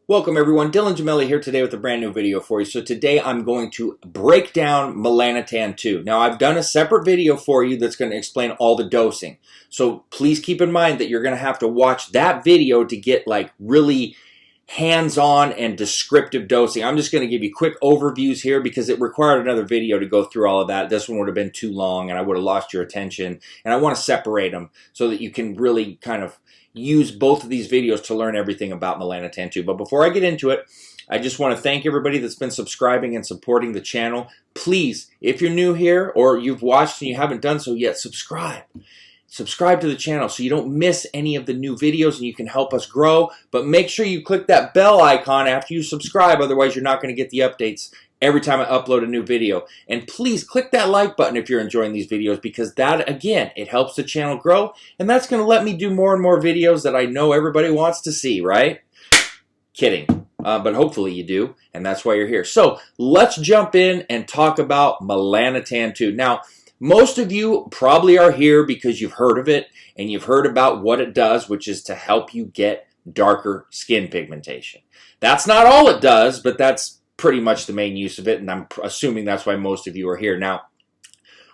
Welcome everyone, Dylan Gemelli here today with a brand new video for you. So today I'm going to break down Melanotan 2. Now I've done a separate video for you that's going to explain all the dosing. So please keep in mind that you're going to have to watch that video to get like really hands-on and descriptive dosing. I'm just going to give you quick overviews here because it required another video to go through all of that. This one would have been too long and I would have lost your attention. And I want to separate them so that you can really kind of use both of these videos to learn everything about Melanotan 2. But before I get into it, I just want to thank everybody that's been subscribing and supporting the channel. Please, if you're new here or you've watched and you haven't done so yet, subscribe. Subscribe to the channel so you don't miss any of the new videos and you can help us grow. But make sure you click that bell icon after you subscribe, otherwise you're not going to get the updates every time I upload a new video. And please click that like button if you're enjoying these videos, because that, again, it helps the channel grow, and that's going to let me do more and more videos that I know everybody wants to see, right? Kidding. But hopefully you do, and that's why you're here. So let's jump in and talk about Melanotan 2. Now, most of you probably are here because you've heard of it, and you've heard about what it does, which is to help you get darker skin pigmentation. That's not all it does, but that's pretty much the main use of it, and I'm assuming that's why most of you are here. Now,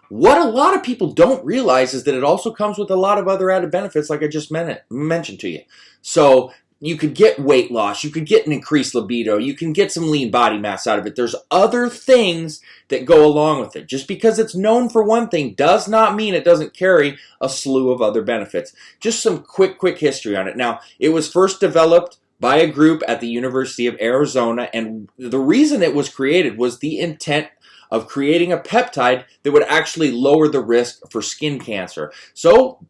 what a lot of people don't realize is that it also comes with a lot of other added benefits like I just mentioned to you. So you could get weight loss, you could get an increased libido, you can get some lean body mass out of it. There's other things that go along with it. Just because it's known for one thing does not mean it doesn't carry a slew of other benefits. Just some quick history on it. Now, it was first developed by a group at the University of Arizona, and the reason it was created was the intent of creating a peptide that would actually lower the risk for skin cancer. So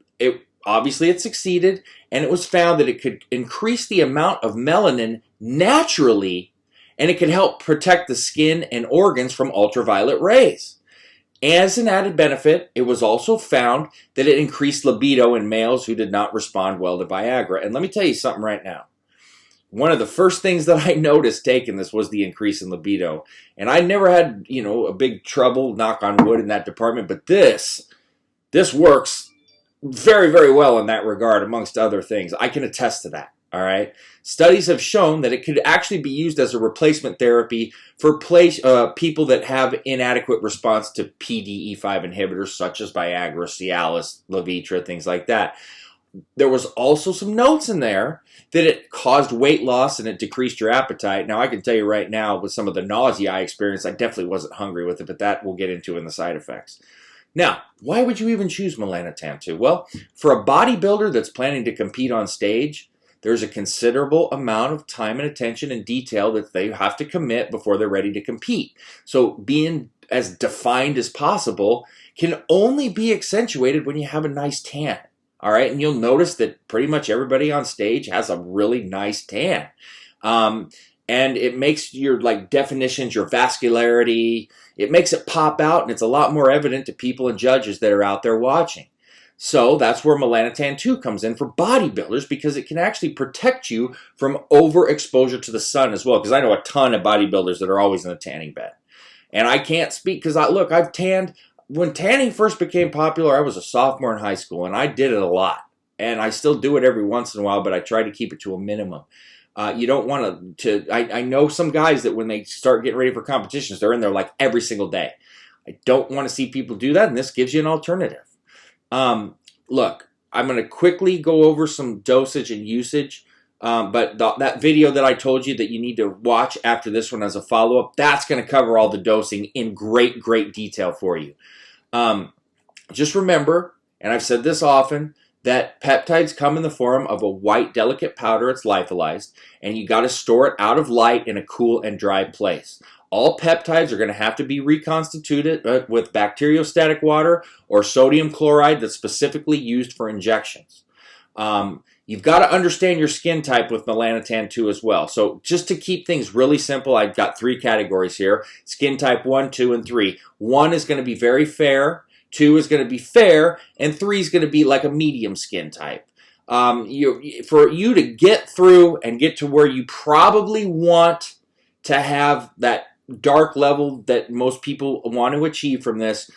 obviously it succeeded, and it was found that it could increase the amount of melanin naturally, and it could help protect the skin and organs from ultraviolet rays. As an added benefit, it was also found that it increased libido in males who did not respond well to Viagra. And let me tell you something right now. One of the first things that I noticed taking this was the increase in libido. And I never had, a big trouble, knock on wood, in that department. But this works very, very well in that regard, amongst other things. I can attest to that, all right? Studies have shown that it could actually be used as a replacement therapy for people that have inadequate response to PDE5 inhibitors, such as Viagra, Cialis, Levitra, things like that. There was also some notes in there that it caused weight loss and it decreased your appetite. Now, I can tell you right now, with some of the nausea I experienced, I definitely wasn't hungry with it, but that we'll get into in the side effects. Now, why would you even choose Melanotan 2? Well, for a bodybuilder that's planning to compete on stage, there's a considerable amount of time and attention and detail that they have to commit before they're ready to compete. So being as defined as possible can only be accentuated when you have a nice tan. All right, and you'll notice that pretty much everybody on stage has a really nice tan. And it makes your definitions, your vascularity, it makes it pop out, and it's a lot more evident to people and judges that are out there watching. So that's where Melanotan 2 comes in for bodybuilders, because it can actually protect you from overexposure to the sun as well. Because I know a ton of bodybuilders that are always in the tanning bed. And I can't speak because I've tanned. When tanning first became popular, I was a sophomore in high school, and I did it a lot. And I still do it every once in a while, but I try to keep it to a minimum. You don't want to I know some guys that when they start getting ready for competitions, they're in there like every single day. I don't want to see people do that, and this gives you an alternative. Look, I'm going to quickly go over some dosage and usage. But that video that I told you that you need to watch after this one as a follow-up, that's going to cover all the dosing in great detail for you. Just remember, and I've said this often, that peptides come in the form of a white, delicate powder. It's lyophilized, and you got to store it out of light in a cool and dry place. All peptides are going to have to be reconstituted with bacteriostatic water or sodium chloride that's specifically used for injections. You've got to understand your skin type with Melanotan 2 as well. So just to keep things really simple, I've got 3 categories here. Skin type 1, 2, and 3. 1 is going to be very fair, 2 is going to be fair, and 3 is going to be like a medium skin type. For you to get through and get to where you probably want to have that dark level that most people want to achieve from this,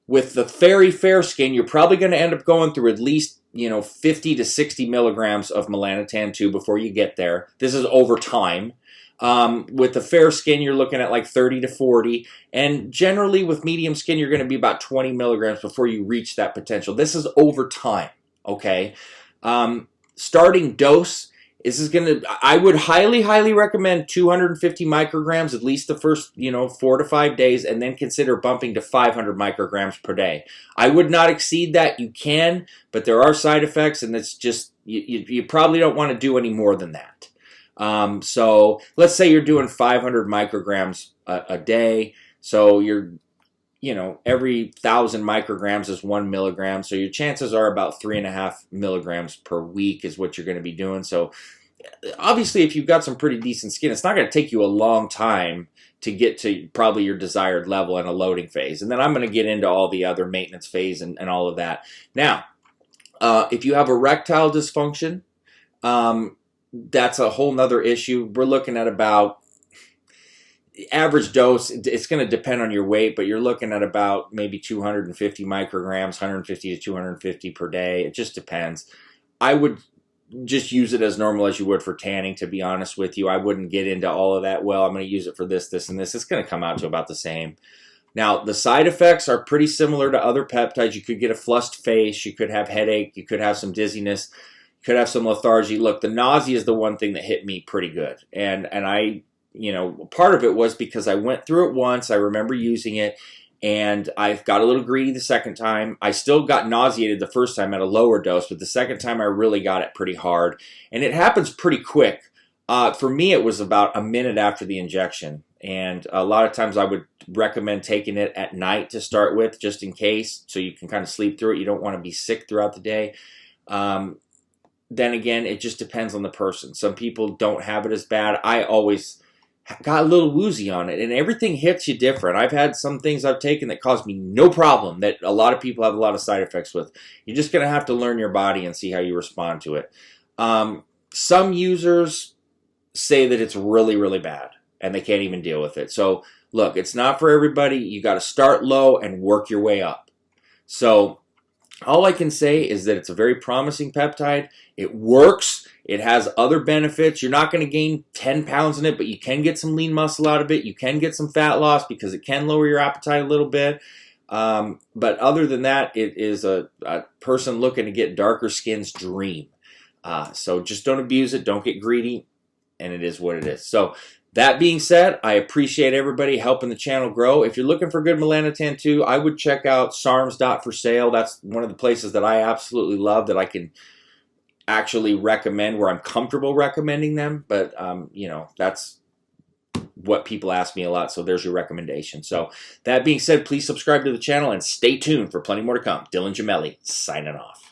with the very fair skin, you're probably going to end up going through at least 50 to 60 milligrams of Melanotan 2 before you get there. This is over time. With the fair skin, you're looking at like 30 to 40. And generally with medium skin, you're going to be about 20 milligrams before you reach that potential. This is over time, okay? Starting dose, I would highly recommend 250 micrograms at least the first, 4 to 5 days, and then consider bumping to 500 micrograms per day. I would not exceed that. You can, but there are side effects, and it's just, you probably don't want to do any more than that. So let's say you're doing 500 micrograms a day. So you're, every 1,000 micrograms is 1 milligram. So your chances are about 3.5 milligrams per week is what you're going to be doing. So obviously if you've got some pretty decent skin, it's not going to take you a long time to get to probably your desired level in a loading phase. And then I'm going to get into all the other maintenance phase and all of that. Now, if you have erectile dysfunction, that's a whole nother issue. We're looking at about average dose. It's going to depend on your weight, but you're looking at about maybe 250 micrograms, 150 to 250 per day. It just depends. I would just use it as normal as you would for tanning, to be honest with you. I wouldn't get into all of that. Well, I'm going to use it for this, this, and this. It's going to come out to about the same. Now, the side effects are pretty similar to other peptides. You could get a flushed face. You could have headache. You could have some dizziness. Could have some lethargy. Look, the nausea is the one thing that hit me pretty good. And I, part of it was because I went through it once. I remember using it, and I got a little greedy the second time. I still got nauseated the first time at a lower dose, but the second time I really got it pretty hard. And it happens pretty quick. For me, it was about a minute after the injection. And a lot of times I would recommend taking it at night to start with, just in case, so you can kind of sleep through it. You don't want to be sick throughout the day. Then again, it just depends on the person. Some people don't have it as bad. I always got a little woozy on it, and everything hits you different. I've had some things I've taken that caused me no problem that a lot of people have a lot of side effects with. You're just going to have to learn your body and see how you respond to it. Some users say that it's really bad, and they can't even deal with it. So look, it's not for everybody. You got to start low and work your way up. So all I can say is that it's a very promising peptide. It works. It has other benefits. You're not going to gain 10 pounds in it, but you can get some lean muscle out of it. You can get some fat loss because it can lower your appetite a little bit. But other than that, it is a person looking to get darker skin's dream. So just don't abuse it. Don't get greedy. And it is what it is. So that being said, I appreciate everybody helping the channel grow. If you're looking for good Melanotan 2, I would check out sarms.for-sale. That's one of the places that I absolutely love, that I can actually recommend, where I'm comfortable recommending them. But, that's what people ask me a lot, so there's your recommendation. So that being said, please subscribe to the channel and stay tuned for plenty more to come. Dylan Gemelli, signing off.